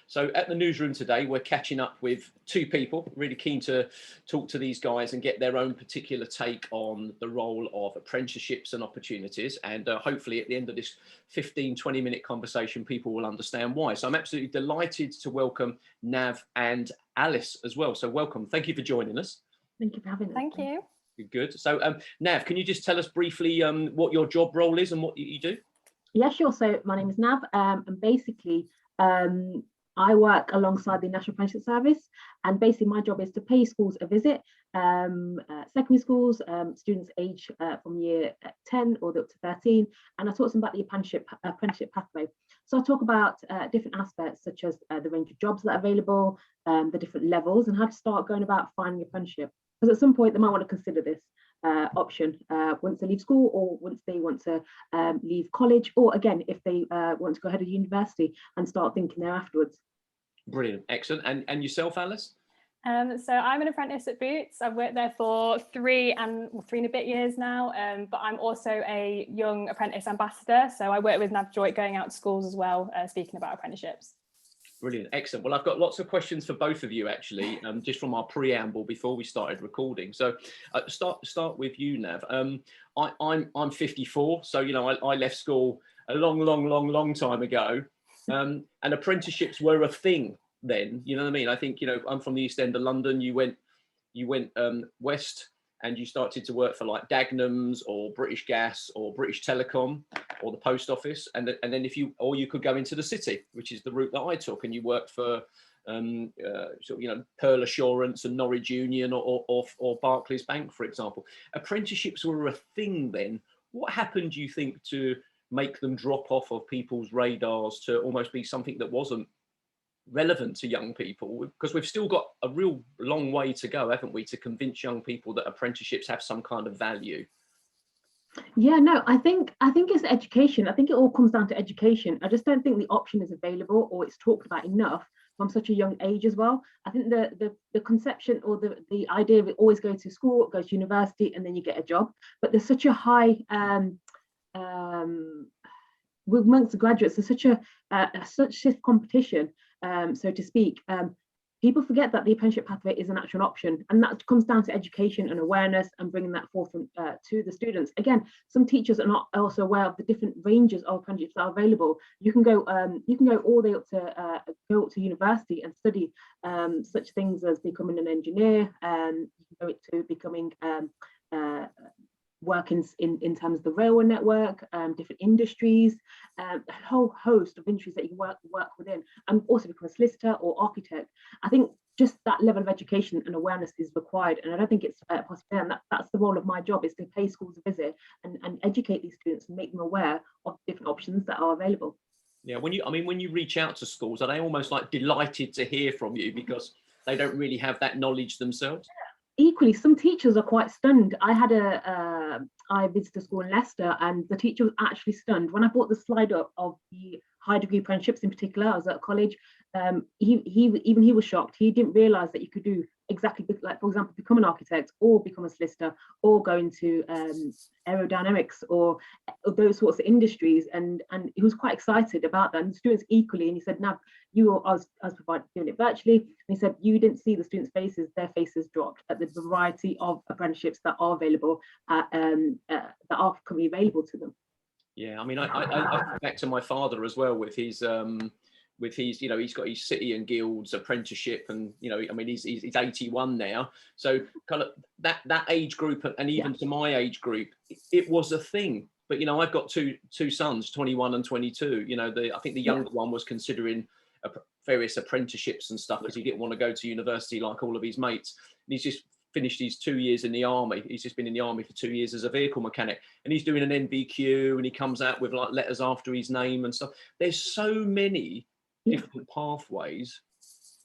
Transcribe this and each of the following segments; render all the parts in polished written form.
So at the newsroom today, we're catching up with two people, really keen to talk to these guys and get their own particular take on the role of apprenticeships and opportunities. And hopefully at the end of this 15-20 minute conversation, people will understand why. So I'm absolutely delighted to welcome Nav and Alice as well. So welcome. Thank you for joining us. Thank you for having us. Thank you. Good. So Nav, can you just tell us briefly what your job role is and what you do? Yeah, sure. So my name is Nav, and basically I work alongside the National Apprenticeship Service, and basically my job is to pay schools a visit, secondary schools, students aged from year 10 all the way up to 13, and I talk to them about the apprenticeship pathway. So I talk about different aspects such as the range of jobs that are available, the different levels, and how to start going about finding apprenticeship. Because at some point they might want to consider this option once they leave school, or once they want to leave college, or again if they want to go ahead of university and start thinking there afterwards. Brilliant, excellent. And yourself, Alice? So I'm an apprentice at Boots. I've worked there for 3 and a bit years now, but I'm also a young apprentice ambassador. So I work with Navjoyt going out to schools as well, speaking about apprenticeships. Brilliant, excellent. Well, I've got lots of questions for both of you actually, just from our preamble before we started recording. So start with you, Nav. I'm 54, so you know I left school a long time ago, and apprenticeships were a thing then. You know what I mean? I think I'm from the East End of London. You went west, and you started to work for like Dagenham's or British Gas or British Telecom or the post office, and then you could go into the city, which is the route that I took, and you worked for Pearl Assurance and Norwich Union or Barclays Bank, for example. Apprenticeships were a thing then. What happened, do you think, to make them drop off of people's radars to almost be something that wasn't relevant to young people? Because we've still got a real long way to go, haven't we, to convince young people that apprenticeships have some kind of value. Yeah, no, I think it's education. I think it all comes down to education. I just don't think the option is available or it's talked about enough from such a young age as well. I think the conception or the idea of it always go to school, go to university, and then you get a job. But there's such a high amongst the graduates, there's such stiff competition, so to speak. People forget that the apprenticeship pathway is an actual option, and that comes down to education and awareness and bringing that forth to the students. Again, some teachers are not also aware of the different ranges of apprenticeships that are available. You can go all the way up to university and study such things as becoming an engineer, and you can go to becoming work in terms of the railway network, different industries, a whole host of industries that you can work within, and also become a solicitor or architect. I think just that level of education and awareness is required, and I don't think it's possible. And that's the role of my job, is to pay schools a visit and educate these students and make them aware of different options that are available. Yeah, when you reach out to schools, are they almost like delighted to hear from you because they don't really have that knowledge themselves? Equally, some teachers are quite stunned. I visited a school in Leicester, and the teacher was actually stunned when I brought the slide up of the high degree apprenticeships in particular. I was at college. He was shocked. He didn't realise that you could do exactly, like, for example, become an architect or become a solicitor or go into aerodynamics or those sorts of industries, and he was quite excited about that, and the students equally. And he said, "Nav, I was doing it virtually," and he said, "You didn't see the students' faces; their faces dropped at the variety of apprenticeships that are available, that are coming available to them." Yeah, I mean, I go back to my father as well with his he's got his City and Guilds apprenticeship, and I mean he's 81 now, so kind of that age group, and even to my age group, it was a thing. But I've got two sons, 21 and 22. I think the younger one was considering various apprenticeships and stuff because he didn't want to go to university like all of his mates. And he's just finished his 2 years in the army. He's just been in the army for 2 years as a vehicle mechanic, and he's doing an NVQ, and he comes out with like letters after his name and stuff. There's so many different pathways.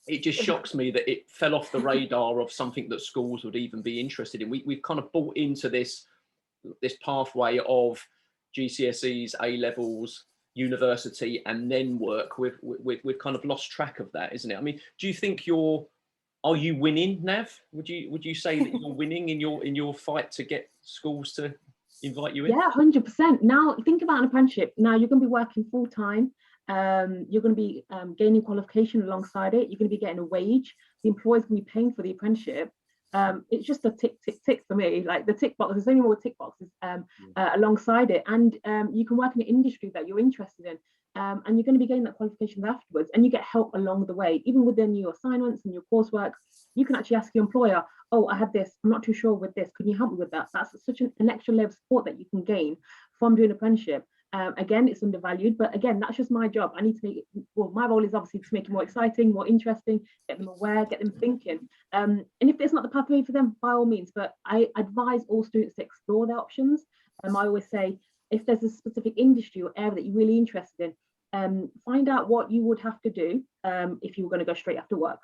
It just shocks me that it fell off the radar of something that schools would even be interested in. We've kind of bought into this pathway of GCSEs, A levels, university, and then work. We've kind of lost track of that, isn't it? I mean, do you think are you winning, Nav? Would you say that you're winning in your fight to get schools to invite you in? Yeah, 100%. Now think about an apprenticeship. Now you're going to be working full time. You're going to be gaining qualification alongside it. You're going to be getting a wage. The employer's going to be paying for the apprenticeship. It's just a tick, tick, tick for me. Like the tick box, there's only more tick boxes alongside it. And you can work in an industry that you're interested in. And you're going to be getting that qualification afterwards, and you get help along the way. Even within your assignments and your coursework, you can actually ask your employer, oh, I had this, I'm not too sure with this, can you help me with that? That's such an extra level of support that you can gain from doing an apprenticeship. Again, it's undervalued, but again, that's just my job. I need to make it, well, my role is obviously to make it more exciting, more interesting, get them aware, get them thinking. And if it's not the pathway for them, by all means, but I advise all students to explore their options. I always say, if there's a specific industry or area that you're really interested in, find out what you would have to do if you were going to go straight after work,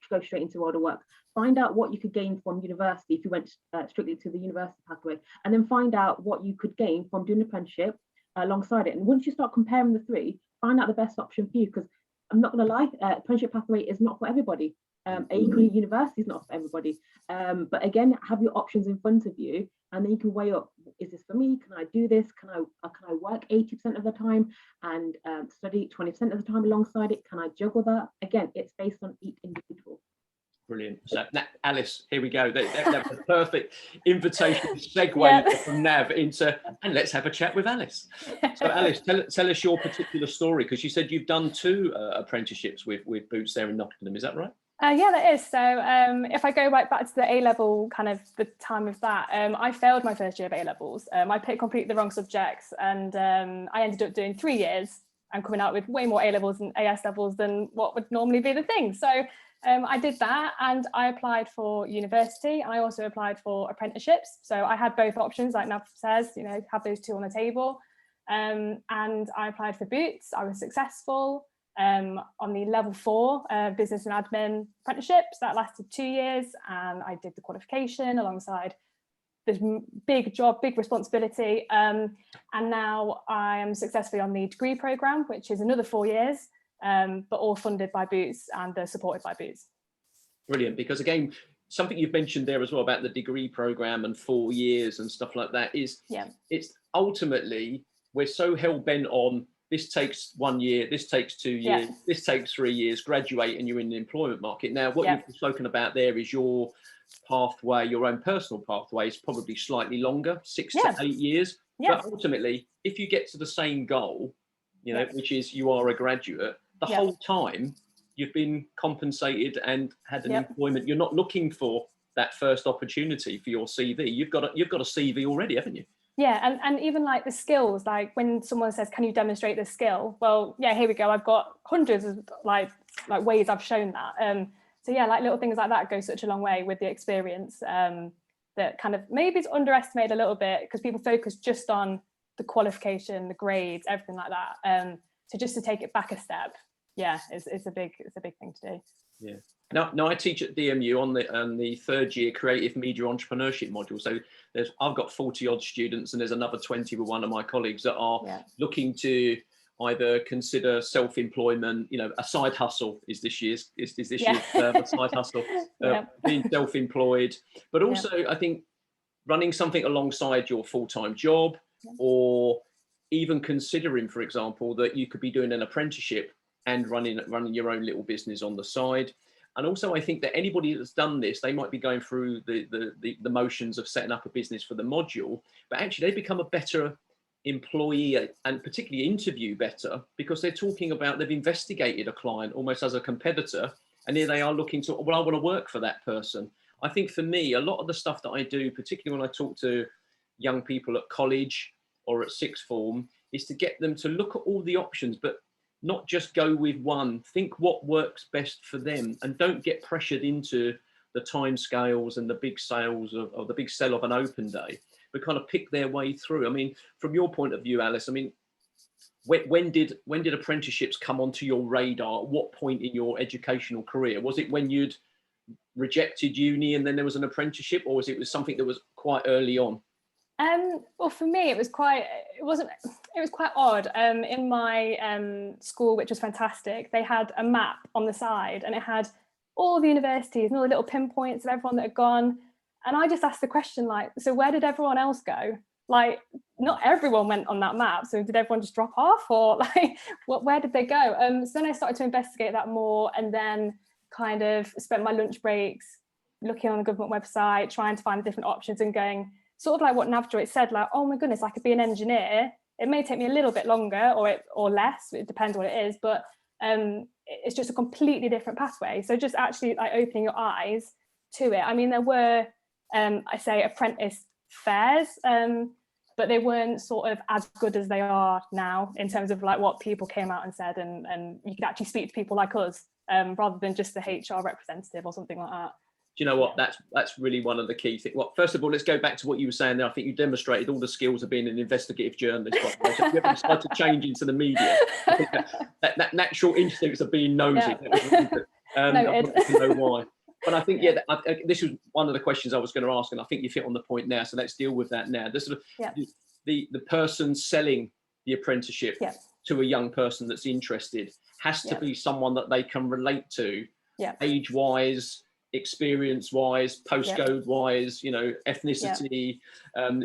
go straight into world of work. Find out what you could gain from university if you went strictly to the university pathway, and then find out what you could gain from doing an apprenticeship alongside it. And once you start comparing the three, find out the best option for you, because I'm not going to lie, apprenticeship pathway is not for everybody. Equally, university is not for everybody. But again, have your options in front of you, and then you can weigh up, is this for me? Can I do this? Can I work 80% of the time and study 20% of the time alongside it? Can I juggle that? Again, it's based on each individual. Brilliant. So Alice, here we go. That was a perfect invitation segue from Nav into, and let's have a chat with Alice. So Alice, tell us your particular story, because you said you've done 2 apprenticeships with Boots there in Nottingham. Is that right? Yeah, that is. So if I go back to the A-level, kind of the time of that, I failed my first year of A-levels. I picked completely the wrong subjects, and I ended up doing 3 years and coming out with way more A-levels and AS levels than what would normally be the thing. So I did that, and I applied for university, and I also applied for apprenticeships. So I had both options, like Nav says, you know, have those 2 on the table. And I applied for Boots. I was successful on the level 4 business and admin apprenticeships. That lasted 2 years, and I did the qualification alongside this big job, big responsibility. And now I am successfully on the degree programme, which is another 4 years. But all funded by Boots and supported by Boots. Brilliant, because again, something you've mentioned there as well about the degree programme and 4 years and stuff like that is, it's ultimately, we're so hell-bent on this takes 1 year, this takes 2 years, this takes 3 years, graduate and you're in the employment market. Now, what you've spoken about there is your pathway, your own personal pathway is probably slightly longer, 6 to 8 years. But ultimately, if you get to the same goal, you know, which is you are a graduate, the whole time you've been compensated and had an employment. You're not looking for that first opportunity for your CV. You've got a CV already, haven't you? Yeah, and even like the skills, like when someone says, can you demonstrate this skill? Well, yeah, here we go. I've got hundreds of like ways I've shown that. So yeah, like little things like that go such a long way with the experience, that kind of maybe it's underestimated a little bit because people focus just on the qualification, the grades, everything like that. So just to take it back a step, it's a big thing to do. Yeah. Now I teach at DMU on the 3rd year creative media entrepreneurship module. So I've got 40 odd students, and there's another 20 with one of my colleagues that are looking to either consider self-employment, you know, a side hustle is this year's a side hustle, being self-employed, but also I think running something alongside your full-time job, or even considering, for example, that you could be doing an apprenticeship and running your own little business on the side. And also, I think that anybody that's done this, they might be going through the motions of setting up a business for the module, but actually they become a better employee and particularly interview better because they're talking about they've investigated a client almost as a competitor, and here they are looking to, well, I want to work for that person. I think for me, a lot of the stuff that I do, particularly when I talk to young people at college or at sixth form, is to get them to look at all the options, but not just go with one. Think what works best for them, and don't get pressured into the timescales and the big sales of the big sell of an open day, but kind of pick their way through. I mean, from your point of view, Alice, I mean, when did apprenticeships come onto your radar? At what point in your educational career? Was it when you'd rejected uni and then there was an apprenticeship, or was it something that was quite early on? Well, for me, it was quite odd. In my school, which was fantastic, they had a map on the side and it had all the universities and all the little pinpoints of everyone that had gone. And I just asked the question, like, so where did everyone else go? like not everyone went on that map. So did everyone just drop off, or like where did they go? So then I started to investigate that more, and then kind of spent my lunch breaks looking on the government website, trying to find different options and going sort of like what Navjoyt said, like, oh my goodness, I could be an engineer. It may take me a little bit longer or less, it depends what it is, but it's just a completely different pathway. So just actually like opening your eyes to it. I mean, there were, I say apprentice fairs, but they weren't sort of as good as they are now in terms of like what people came out and said, and you could actually speak to people like us rather than just the HR representative or something like that. Do you know what? That's really one of the key things. Well, first of all, let's go back to what you were saying there. I think you demonstrated all the skills of being an investigative journalist. So if you ever decide to change into the media, I think that natural instincts of being nosy. Yeah. That was really good. I want to know why. But I think, this was one of the questions I was going to ask, and I think you've hit on the point now. So let's deal with that now. This sort of the person selling the apprenticeship to a young person that's interested has to be someone that they can relate to, age-wise, experience-wise, postcode-wise, you know, ethnicity,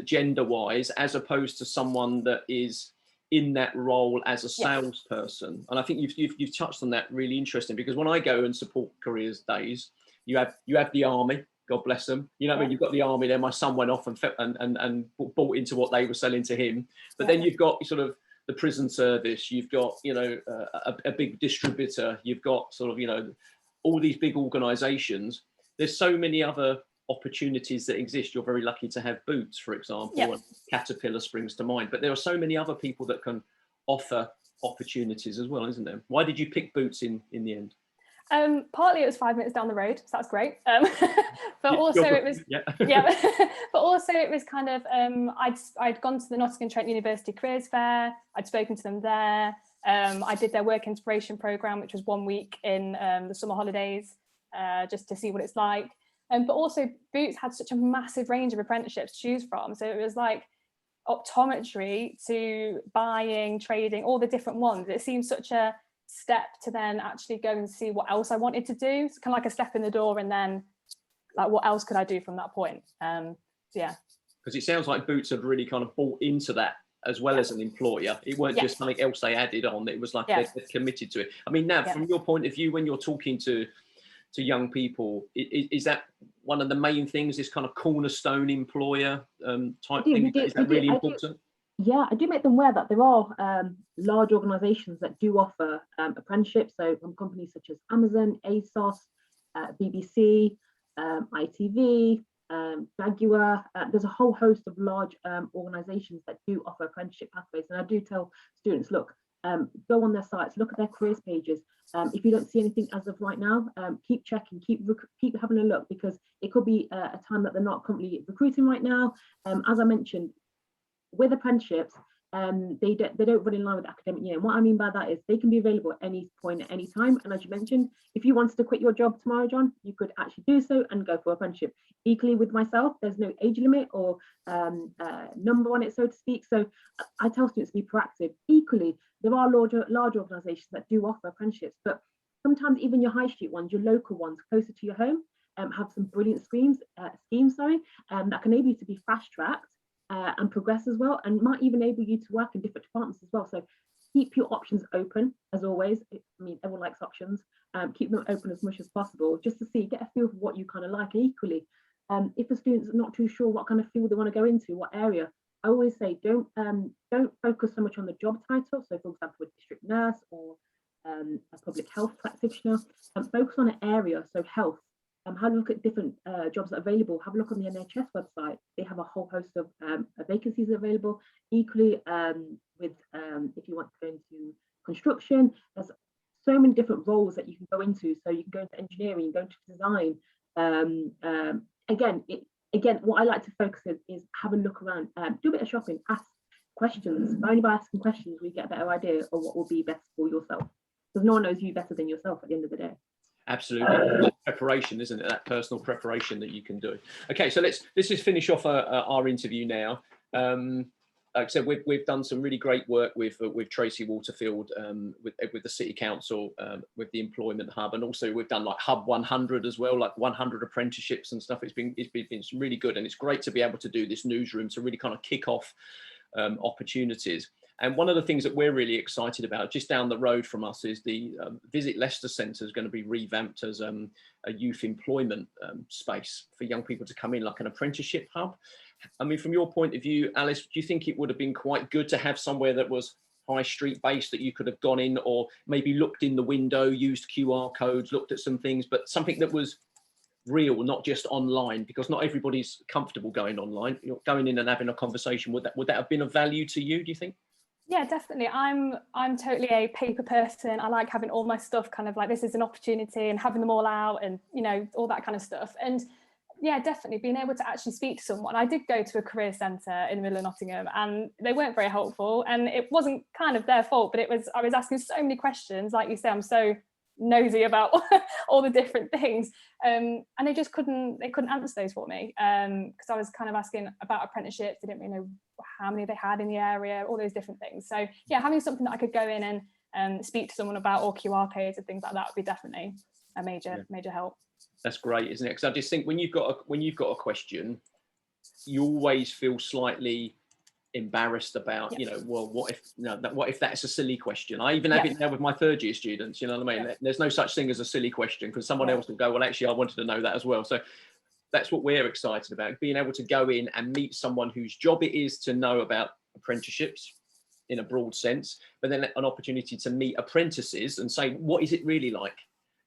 gender-wise, as opposed to someone that is in that role as a salesperson. And I think you've touched on that, really interesting, because when I go and support careers days, you have the army, God bless them. You know what I mean? You've got the army there. My son went off and bought into what they were selling to him. But then you've got sort of the prison service. You've got, you know, a big distributor. You've got sort of, you know, all these big organisations. There's so many other opportunities that exist. You're very lucky to have Boots, for example, and Caterpillar springs to mind. But there are so many other people that can offer opportunities as well, isn't there? Why did you pick Boots in the end? Partly it was 5 minutes down the road, so that's great. But also it was but also it was kind of I'd gone to the Nottingham-Trent University Careers Fair. I'd spoken to them there. I did their work inspiration program, which was 1 week in the summer holidays, just to see what it's like. But also Boots had such a massive range of apprenticeships to choose from. So it was like optometry to buying, trading, all the different ones. It seemed such a step to then actually go and see what else I wanted to do. It's kind of like a step in the door, and then like what else could I do from that point? Because it sounds like Boots had really kind of bought into that as well as an employer. It weren't just something else they added on. It was like they're committed to it. I mean, now from your point of view, when you're talking to young people, is that one of the main things, this kind of cornerstone employer type thing? Is that really important? Yeah, I do make them aware that there are large organisations that do offer apprenticeships. So companies such as Amazon, ASOS, BBC, ITV, Jaguar. There's a whole host of large organisations that do offer apprenticeship pathways. And I do tell students, look, go on their sites, look at their careers pages. If you don't see anything as of right now, keep checking, keep having a look, because it could be a time that they're not currently recruiting right now. As I mentioned, with apprenticeships, they don't run in line with the academic year. And what I mean by that is they can be available at any point, at any time. And as you mentioned, if you wanted to quit your job tomorrow, John, you could actually do so and go for apprenticeship. Equally with myself, there's no age limit or number on it, so to speak. So I tell students to be proactive. Equally, there are large organisations that do offer apprenticeships, but sometimes even your high street ones, your local ones closer to your home, have some brilliant schemes that can enable you to be fast-tracked and progress as well, and might even enable you to work in different departments as well. So keep your options open, as always. I mean, everyone likes options. Keep them open as much as possible, just to see, get a feel for what you kind of like. And equally, if a student's not too sure what kind of field they want to go into, what area, I always say don't focus so much on the job title. So, for example, a district nurse or a public health practitioner, focus on an area. So health. Have a look at different jobs that are available. Have a look on the NHS website. They have a whole host of vacancies available. Equally, with if you want to go into construction, there's so many different roles that you can go into. So you can go into engineering, go into design. Again, what I like to focus on is have a look around, do a bit of shopping, ask questions. Only by asking questions we get a better idea of what will be best for yourself, because no one knows you better than yourself at the end of the day. Absolutely. Preparation, isn't it? That personal preparation that you can do. Okay, so let's just finish off our interview now. like I said, we've done some really great work with Tracy Waterfield, with the City Council, with the Employment Hub, and also we've done like Hub 100 as well, like 100 apprenticeships and stuff. It's been really good, and it's great to be able to do this newsroom to really kind of kick off opportunities. And one of the things that we're really excited about, just down the road from us, is the Visit Leicester Centre is going to be revamped as a youth employment space for young people to come in, like an apprenticeship hub. I mean, from your point of view, Alice, do you think it would have been quite good to have somewhere that was high street based, that you could have gone in, or maybe looked in the window, used QR codes, looked at some things, but something that was real, not just online, because not everybody's comfortable going online. You're going in and having a conversation. Would that have been of value to you, do you think? Yeah, definitely. I'm totally a paper person. I like having all my stuff kind of like, this is an opportunity, and having them all out, and all that kind of stuff. And yeah, definitely being able to actually speak to someone. I did go to a career centre in the middle of Nottingham, and they weren't very helpful, and it wasn't kind of their fault, but I was asking so many questions. Like you say, I'm so nosy about all the different things, and they just couldn't answer those for me, because I was kind of asking about apprenticeships. They didn't really know how many they had in the area, all those different things. So yeah, having something that I could go in and speak to someone about, or QR codes and things like that, would be definitely a major help. That's great, isn't it? Because I just think when you've got a question, you always feel slightly embarrassed about, well, what if that's a silly question? I even have it now with my third year students, you know what I mean? There's no such thing as a silly question, because someone else will go, well, actually, I wanted to know that as well. So that's what we're excited about, being able to go in and meet someone whose job it is to know about apprenticeships in a broad sense, but then an opportunity to meet apprentices and say, what is it really like?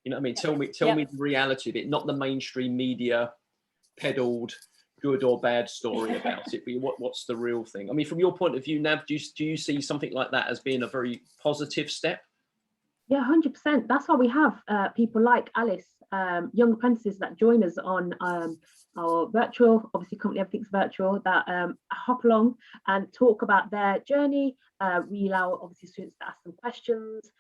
You know what I mean? Tell me the reality of it, not the mainstream media peddled good or bad story about it, but what's the real thing? I mean, from your point of view, Nav, do you see something like that as being a very positive step? Yeah, 100%. That's why we have people like Alice, young apprentices that join us on our virtual, obviously currently everything's virtual, that hop along and talk about their journey. We allow obviously students to ask them questions.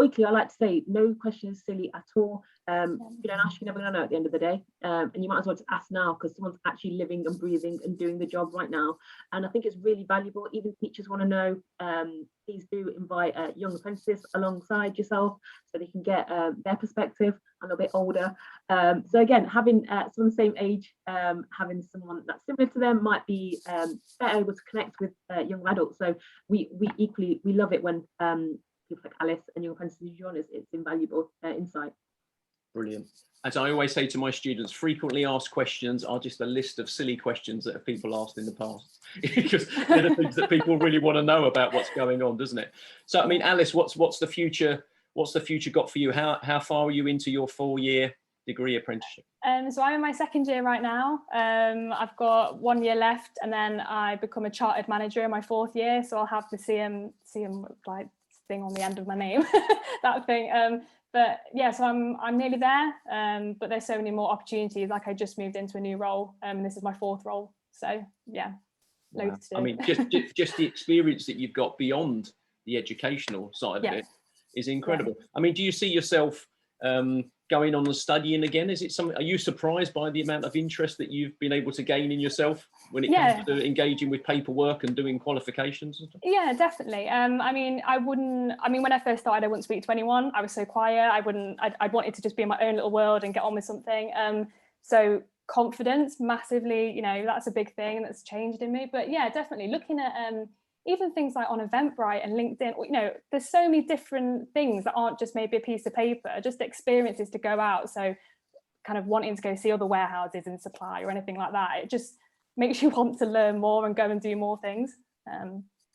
Equally, I like to say, no question is silly at all. You don't ask, you're never going to know at the end of the day. And you might as well just ask now, because someone's actually living and breathing and doing the job right now. And I think it's really valuable. Even teachers want to know, please do invite young apprentices alongside yourself, so they can get their perspective, a little bit older. So again, having someone the same age, having someone that's similar to them might be better able to connect with young adults. So we love it when people like Alice and young apprentices join us. It's invaluable insight. Brilliant. As I always say to my students, frequently asked questions are just a list of silly questions that people asked in the past, because they're the things that people really want to know about what's going on, doesn't it? So, I mean, Alice, what's the future? What's the future got for you? How far are you into your 4-year degree apprenticeship? So I'm in my 2nd year right now. I've got 1 year left, and then I become a chartered manager in my 4th year. So I'll have the CM like thing on the end of my name, that thing. But yeah, so I'm nearly there. But there's so many more opportunities. Like, I just moved into a new role, and this is my 4th role. So yeah, loads to do. I mean, just the experience that you've got beyond the educational side of it is incredible. I mean, do you see yourself going on and studying again? Is it something? Are you surprised by the amount of interest that you've been able to gain in yourself when it comes to engaging with paperwork and doing qualifications and stuff? Yeah, definitely. I mean, when I first started, I wouldn't speak to anyone. I was so quiet. I wanted to just be in my own little world and get on with something. So confidence, massively, that's a big thing that's changed in me. But yeah, definitely looking at even things like on Eventbrite and LinkedIn, there's so many different things that aren't just maybe a piece of paper, just experiences to go out. So kind of wanting to go see other warehouses in supply or anything like that, it just makes you want to learn more and go and do more things.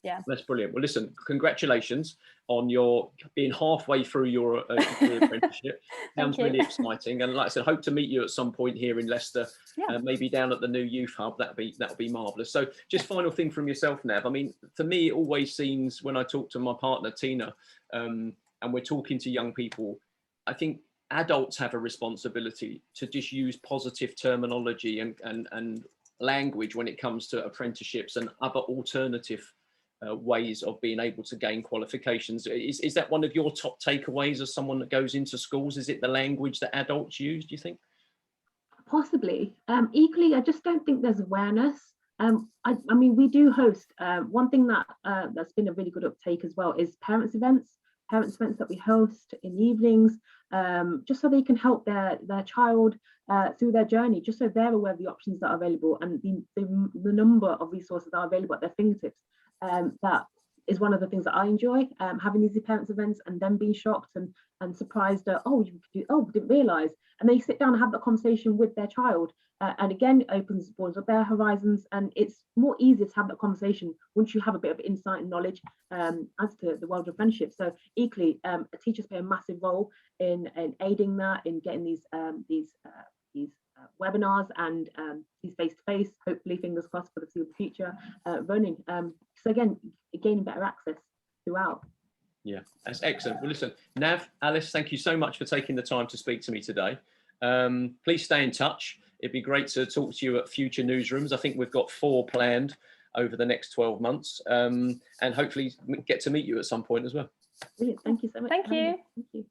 Yeah, that's brilliant. Well, listen, congratulations on your being halfway through your apprenticeship. Sounds really exciting, and like I said, hope to meet you at some point here in Leicester, maybe down at the new youth hub. That'll be marvelous. So just final thing from yourself, Nav. I mean, for me, it always seems when I talk to my partner Tina, and we're talking to young people, I think adults have a responsibility to just use positive terminology and language when it comes to apprenticeships and other alternative ways of being able to gain qualifications. Is that one of your top takeaways as someone that goes into schools? Is it the language that adults use, do you think? Possibly. Equally, I just don't think there's awareness. I mean, we do host, one thing that that's been a really good uptake as well is parents events that we host in the evenings, just so they can help their child through their journey, just so they're aware of the options that are available and the number of resources that are available at their fingertips. That is one of the things that I enjoy, having these parents events and then being shocked and surprised at, oh, you could do, oh, didn't realise. And they sit down and have that conversation with their child. And again, it broadens up their horizons, and it's more easier to have that conversation once you have a bit of insight and knowledge as to the world of friendship. So equally, teachers play a massive role in aiding that, in getting these webinars and these face-to-face, hopefully, fingers crossed for the foreseeable future, running. So again, gaining better access throughout. Yeah, that's excellent. Well, listen, Nav, Alice, thank you so much for taking the time to speak to me today. Please stay in touch. It'd be great to talk to you at future newsrooms. I think we've got 4 planned over the next 12 months, and hopefully get to meet you at some point as well. Brilliant. Thank you so much. Thank you. Thank you.